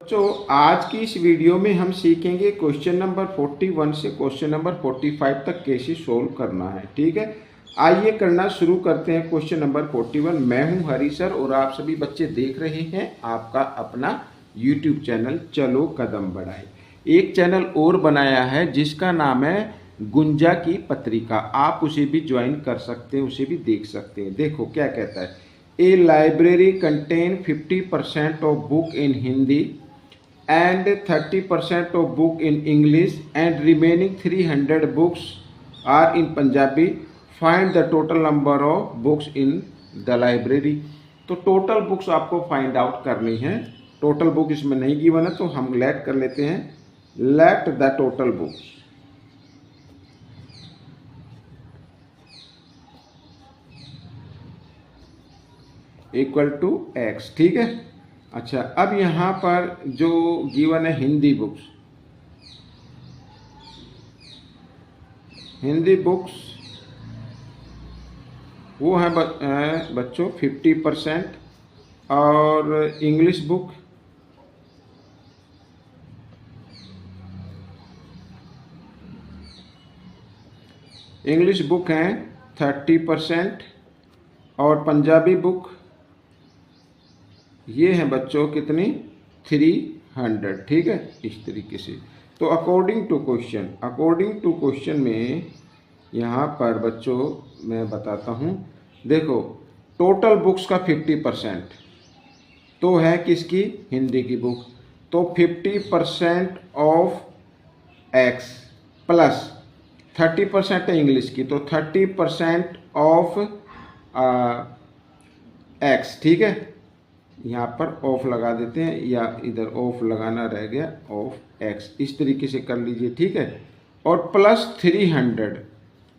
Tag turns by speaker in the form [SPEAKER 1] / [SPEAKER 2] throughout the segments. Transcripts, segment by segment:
[SPEAKER 1] बच्चों आज की इस वीडियो में हम सीखेंगे क्वेश्चन नंबर 41 से क्वेश्चन नंबर 45 तक कैसे सोल्व करना है। ठीक है, आइए करना शुरू करते हैं। Question number 41। मैं हूं हरी सर और आप सभी बच्चे देख रहे हैं आपका अपना यूट्यूब चैनल चलो कदम बढ़ाएं। एक चैनल और बनाया है जिसका नाम है गुंजा की पत्रिका, आप उसे भी ज्वाइन कर सकते हैं, उसे भी देख सकते हैं। देखो क्या कहता है, a library contain 50% of book in Hindi and 30% of book in English and remaining 300 books are in Punjabi. Find the total number of books in the library. तो टोटल बुक्स आपको फाइंड आउट करनी है। टोटल बुक इसमें नहीं given है तो हम late कर लेते हैं, let the total books equal to x. ठीक है, अच्छा अब यहाँ पर जो गिवन है हिंदी बुक्स, हिंदी बुक्स वो है बच्चों 50% और इंग्लिश बुक हैं 30% और पंजाबी बुक ये है बच्चों कितनी 300। ठीक है, इस तरीके से। तो अकॉर्डिंग टू क्वेश्चन में यहाँ पर बच्चों मैं बताता हूँ, देखो टोटल बुक्स का 50% तो है किसकी, हिंदी की बुक। तो 50% ऑफ एक्स प्लस 30% है इंग्लिश की, तो 30% ऑफ एक्स। ठीक है, यहाँ पर ऑफ लगा देते हैं या इधर ऑफ लगाना रह गया, ऑफ एक्स, इस तरीके से कर लीजिए। ठीक है, और प्लस 300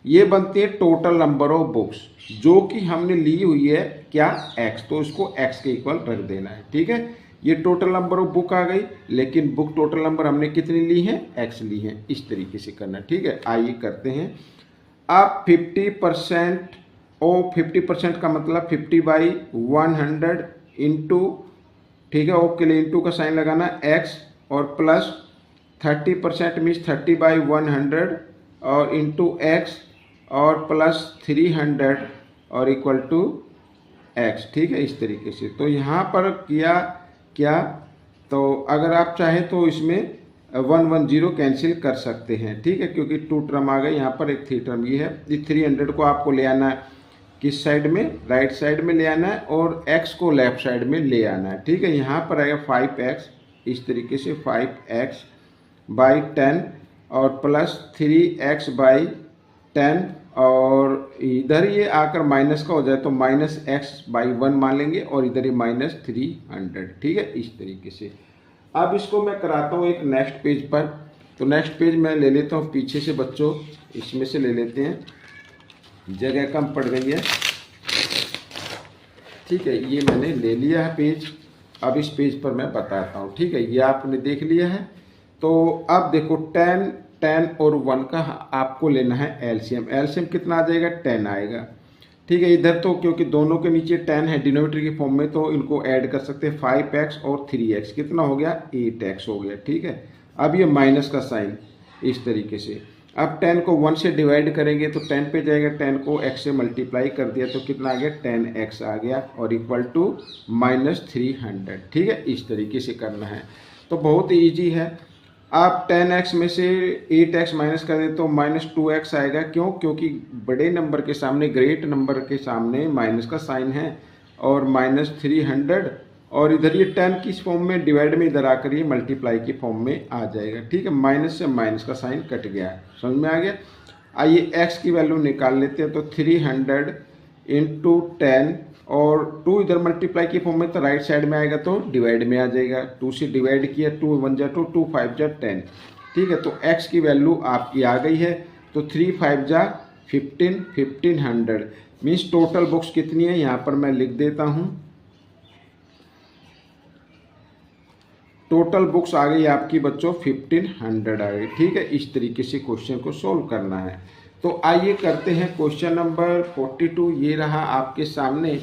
[SPEAKER 1] ये बनती है टोटल नंबर ऑफ बुक्स जो कि हमने ली हुई है क्या, एक्स, तो इसको एक्स के इक्वल रख देना है। ठीक है, ये टोटल नंबर ऑफ बुक आ गई, लेकिन बुक टोटल नंबर हमने कितनी ली है, एक्स ली है, इस तरीके से करना। ठीक है, आइए करते हैं। अब 50% और 50% का मतलब 50/100 इंटू, ठीक है, ओके के लिए इंटू का साइन लगाना एक्स, और प्लस 30% मीन्स 30/100 और इंटू एक्स और प्लस 300 और इक्वल टू एक्स। ठीक है, इस तरीके से। तो यहाँ पर किया क्या, तो अगर आप चाहें तो इसमें 110 कैंसिल कर सकते हैं। ठीक है, क्योंकि 2 टर्म आ गए, यहाँ पर एक 3 टर्म ये है। इस 300 को आपको ले आना है किस साइड में, राइट साइड में ले आना है, और x को लेफ्ट साइड में ले आना है। ठीक है, यहाँ पर आएगा 5x, इस तरीके से 5x/10 और प्लस 3x/10, और इधर ये आकर माइनस का हो जाए तो -x/1 मान लेंगे, और इधर ये -300। ठीक है, इस तरीके से। अब इसको मैं कराता हूँ एक नेक्स्ट पेज पर। तो नेक्स्ट पेज मैं ले लेता हूँ पीछे से बच्चों, इसमें से ले लेते हैं, जगह कम पड़ गई है। ठीक है, ये मैंने ले लिया है पेज। अब इस पेज पर मैं बताता हूँ। ठीक है, ये आपने देख लिया है। तो अब देखो 10 और 1 का आपको लेना है एलसीएम। एलसीएम कितना आ जाएगा, 10 आएगा। ठीक है, इधर तो क्योंकि दोनों के नीचे 10 है डिनोमिनेटर की फॉर्म में, तो इनको ऐड कर सकते हैं। 5x और 3x कितना हो गया, 8x हो गया। ठीक है, अब ये माइनस का साइन इस तरीके से। अब 10 को 1 से डिवाइड करेंगे तो 10 पे जाएगा, 10 को x से मल्टीप्लाई कर दिया तो कितना आ गया, 10x आ गया, और इक्वल टू -300। ठीक है, इस तरीके से करना है। तो बहुत ही ईजी है। आप 10x में से 8x माइनस कर दें तो -2x आएगा। क्यों, क्योंकि बड़े नंबर के सामने, ग्रेट नंबर के सामने माइनस का साइन है, और -300, और इधर ये 10 की फॉर्म में डिवाइड में इधर आकर ये मल्टीप्लाई की फॉर्म में आ जाएगा। ठीक है, माइनस से माइनस का साइन कट गया, समझ में आ गया। आइए x की वैल्यू निकाल लेते हैं। तो 300 इंटू 10, और 2 इधर मल्टीप्लाई की फॉर्म में तो राइट साइड में आएगा तो डिवाइड में आ जाएगा। 2 से डिवाइड किया, 2 1 जा 2, 2 5 जा 10। ठीक है, तो x की वैल्यू आपकी आ गई है। तो 3 5 जा 15, 1500 मीन्स टोटल बुक्स कितनी है, यहाँ पर मैं लिख देता हूँ। टोटल बुक्स आ गई आपकी बच्चों 1500 आ गई। ठीक है, इस तरीके से क्वेश्चन को सोल्व करना है। तो आइए करते हैं क्वेश्चन नंबर 42। ये रहा आपके सामने।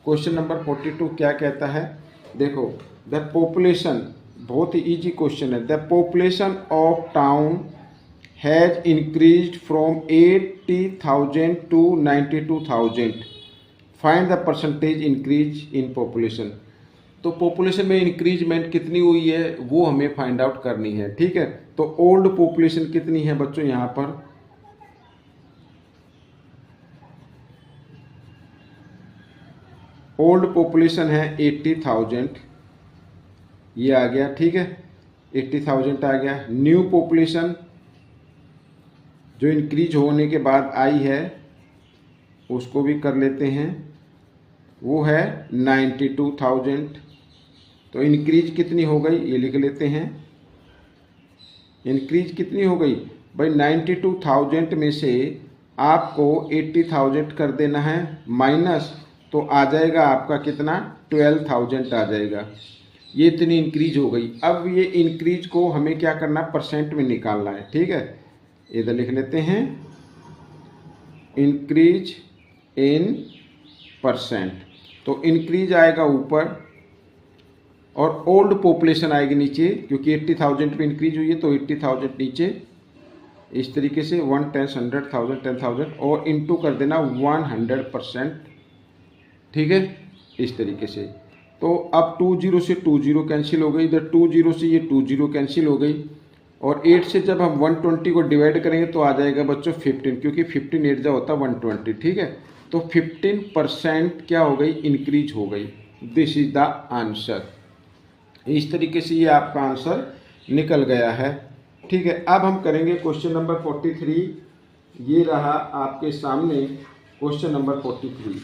[SPEAKER 1] क्वेश्चन नंबर 42 क्या कहता है, देखो द पॉपुलेशन बहुत ही इजी क्वेश्चन है। The population of town has increased from 80,000 to 92,000। Find the percentage increase in population. तो पॉपुलेशन में इंक्रीजमेंट कितनी हुई है वो हमें फाइंड आउट करनी है, ठीक है। तो ओल्ड पॉपुलेशन कितनी है बच्चों, यहाँ पर ओल्ड पॉपुलेशन है 80,000, ये आ गया, ठीक है, 80,000 आ गया। न्यू पॉपुलेशन जो इंक्रीज होने के बाद आई है उसको भी कर लेते हैं, वो है 92,000। तो इंक्रीज कितनी हो गई ये लिख लेते हैं। इंक्रीज कितनी हो गई भाई, 92,000 में से आपको 80,000 कर देना है माइनस, तो आ जाएगा आपका कितना, 12,000 आ जाएगा। ये इतनी इंक्रीज हो गई। अब ये इंक्रीज को हमें क्या करना है, परसेंट में निकालना है, ठीक है। इधर लिख लेते हैं इंक्रीज इन परसेंट। तो इंक्रीज आएगा ऊपर और ओल्ड पॉपुलेशन आएगी नीचे, क्योंकि 80,000 पे इंक्रीज हुई है तो 80,000 नीचे, इस तरीके से 1 10 100,000 10,000 और इनटू कर देना 100%, ठीक है, इस तरीके से। तो अब 20 से 20 कैंसिल हो गई, इधर 20 से ये 20 कैंसिल हो गई, और 8 से जब हम 120 को डिवाइड करेंगे तो आ जाएगा बच्चों 15, क्योंकि 15 8 जा होता है 120, ठीक है। तो 15% क्या हो गई, इंक्रीज हो गई। This is the answer. इस तरीके से ये आपका आंसर निकल गया है, ठीक है। अब हम करेंगे क्वेश्चन नंबर 43। ये रहा आपके सामने क्वेश्चन नंबर 43,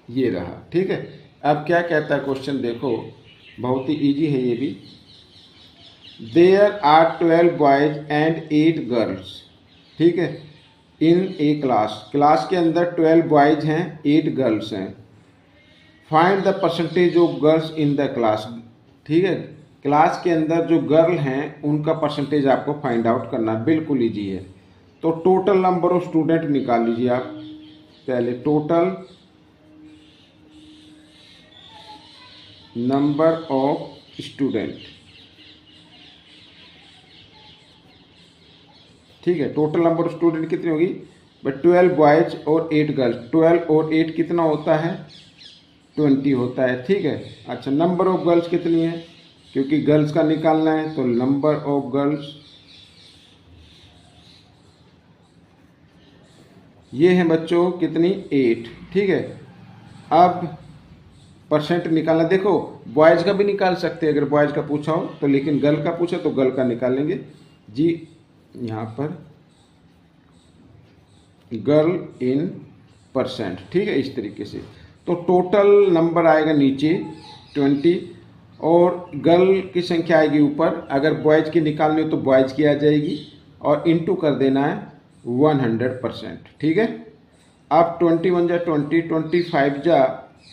[SPEAKER 1] ये रहा, ठीक है। अब क्या कहता है क्वेश्चन, देखो बहुत ही इजी है ये भी। There are 12 boys and 8 girls, ठीक है, इन ए क्लास के अंदर 12 बॉयज हैं 8 गर्ल्स हैं। Find the percentage of girls in the class, ठीक है। क्लास के अंदर जो गर्ल हैं उनका परसेंटेज आपको फाइंड आउट करना, बिल्कुल इजी है। तो टोटल नंबर ऑफ स्टूडेंट निकाल लीजिए आप पहले, टोटल नंबर ऑफ स्टूडेंट, ठीक है। टोटल नंबर ऑफ स्टूडेंट कितनी होगी, बट 12 बॉयज और 8 गर्ल्स, 12 और 8 कितना होता है, 20 होता है, ठीक है। अच्छा, नंबर ऑफ गर्ल्स कितनी है, क्योंकि गर्ल्स का निकालना है, तो नंबर ऑफ गर्ल्स ये है बच्चों कितनी, 8, ठीक है। अब परसेंट निकालना, देखो बॉयज़ का भी निकाल सकते हैं अगर बॉयज़ का पूछा हो तो, लेकिन गर्ल का पूछा तो गर्ल का निकालेंगे जी। यहाँ पर गर्ल इन परसेंट, ठीक है, इस तरीके से। तो टोटल नंबर आएगा नीचे 20 और गर्ल की संख्या आएगी ऊपर। अगर बॉयज़ की निकालनी हो तो बॉयज़ की आ जाएगी और इनटू कर देना है 100%, ठीक है। अब 21 जा 20, 25 जा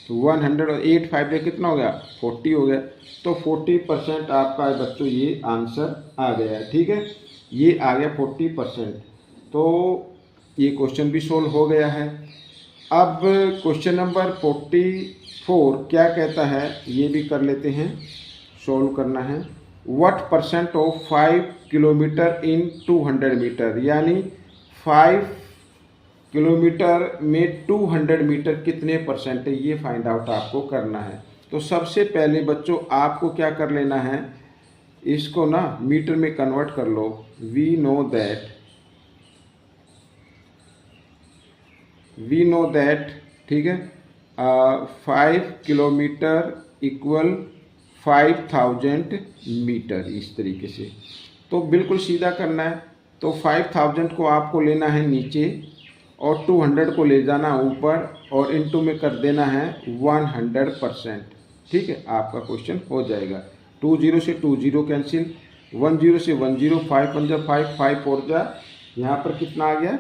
[SPEAKER 1] 100 और 8 5 जा कितना हो गया, 40 हो गया। तो 40% आपका बच्चों ये आंसर आ गया है, ठीक है, ये आ गया 40%। तो ये क्वेश्चन भी सोल्व हो गया है। अब क्वेश्चन नंबर 44 क्या कहता है ये भी कर लेते हैं, सोल्व करना है। What percent of 5 kilometre in 200 metre, यानी 5 किलोमीटर में 200 मीटर कितने परसेंट है, ये फाइंड आउट आपको करना है। तो सबसे पहले बच्चों आपको क्या कर लेना है, इसको ना मीटर में कन्वर्ट कर लो। वी नो दैट, ठीक है, 5 किलोमीटर इक्वल 5000 मीटर, इस तरीके से। तो बिल्कुल सीधा करना है। तो 5000 को आपको लेना है नीचे और 200 को ले जाना ऊपर और इनटू में कर देना है 100%, ठीक है। आपका क्वेश्चन हो जाएगा। 20 से 20 कैंसिल, 10 से 10, 5 5 जा 5, 5 4 जा, यहाँ पर कितना आ गया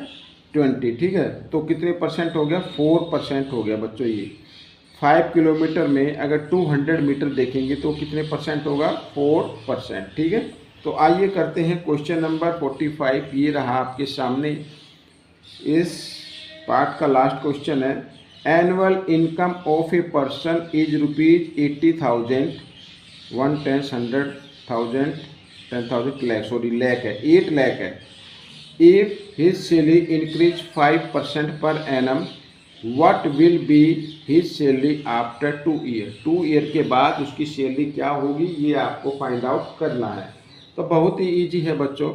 [SPEAKER 1] 20, ठीक है। तो कितने परसेंट हो गया, 4% हो गया बच्चों। ये 5 किलोमीटर में अगर 200 मीटर देखेंगे तो कितने परसेंट होगा, 4%, ठीक है। तो आइए करते हैं क्वेश्चन नंबर 45। ये रहा आपके सामने, इस पार्ट का लास्ट क्वेश्चन है। Annual income of a person is ₹80,000, 1 10 100,000 10,000 lakh, sorry lakh है, 8 लाख है। If his salary increase 5% per annum, what will be his salary after 2 year. 2 year के बाद उसकी सैलरी क्या होगी, ये आपको फाइंड आउट करना है। तो बहुत ही ईजी है बच्चों,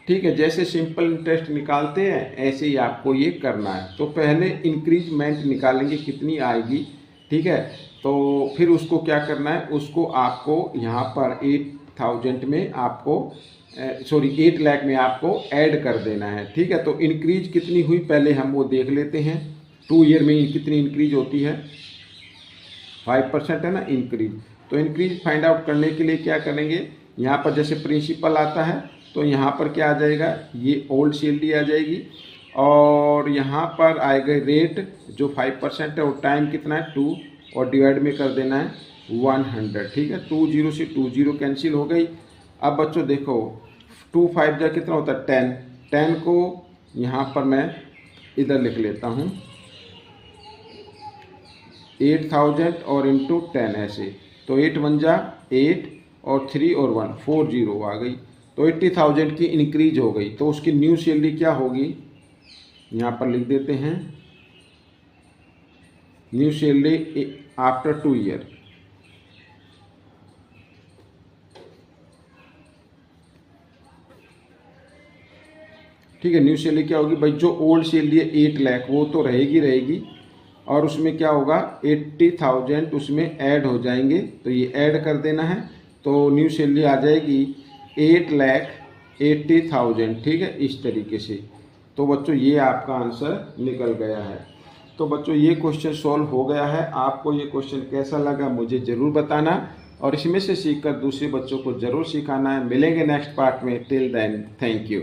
[SPEAKER 1] ठीक है। जैसे सिंपल इंटरेस्ट निकालते हैं ऐसे ही आपको ये करना है। तो पहले इंक्रीजमेंट निकालेंगे कितनी आएगी, ठीक है। तो फिर उसको क्या करना है, उसको आपको यहाँ पर 8,000 में आपको 8 लाख में आपको ऐड कर देना है, ठीक है। तो इंक्रीज कितनी हुई पहले हम वो देख लेते हैं। 2 ईयर में कितनी इंक्रीज होती है, 5% है ना इंक्रीज। तो इंक्रीज फाइंड आउट करने के लिए क्या करेंगे, यहाँ पर जैसे प्रिंसिपल आता है तो यहाँ पर क्या आ जाएगा, ये ओल्ड सैलरी आ जाएगी, और यहाँ पर आएगा रेट जो 5% है, और टाइम कितना है 2, और डिवाइड में कर देना है 100, ठीक है। 20 से 20 कैंसिल हो गई। अब बच्चों देखो 2 5 जा कितना होता है 10, 10 को यहाँ पर मैं इधर लिख लेता हूँ 8,000 और इंटू 10 ऐसे। तो 8 1 जा 8 और 3 और 1 40 आ गई। तो 80,000 की इंक्रीज हो गई। तो उसकी न्यू सैलरी क्या होगी, यहाँ पर लिख देते हैं न्यू सैलरी आफ्टर 2 ईयर। ठीक है, न्यू सैलरी क्या होगी भाई, जो ओल्ड सैलरी है 8 लाख वो तो रहेगी, और उसमें क्या होगा 80,000 उसमें ऐड हो जाएंगे, तो ये ऐड कर देना है। तो न्यू सैलरी आ जाएगी 8,80,000, ठीक है, इस तरीके से। तो बच्चों ये आपका आंसर निकल गया है। तो बच्चों ये क्वेश्चन सॉल्व हो गया है। आपको ये क्वेश्चन कैसा लगा मुझे ज़रूर बताना, और इसमें से सीखकर दूसरे बच्चों को ज़रूर सिखाना है। मिलेंगे नेक्स्ट पार्ट में, टिल देन थैंक यू।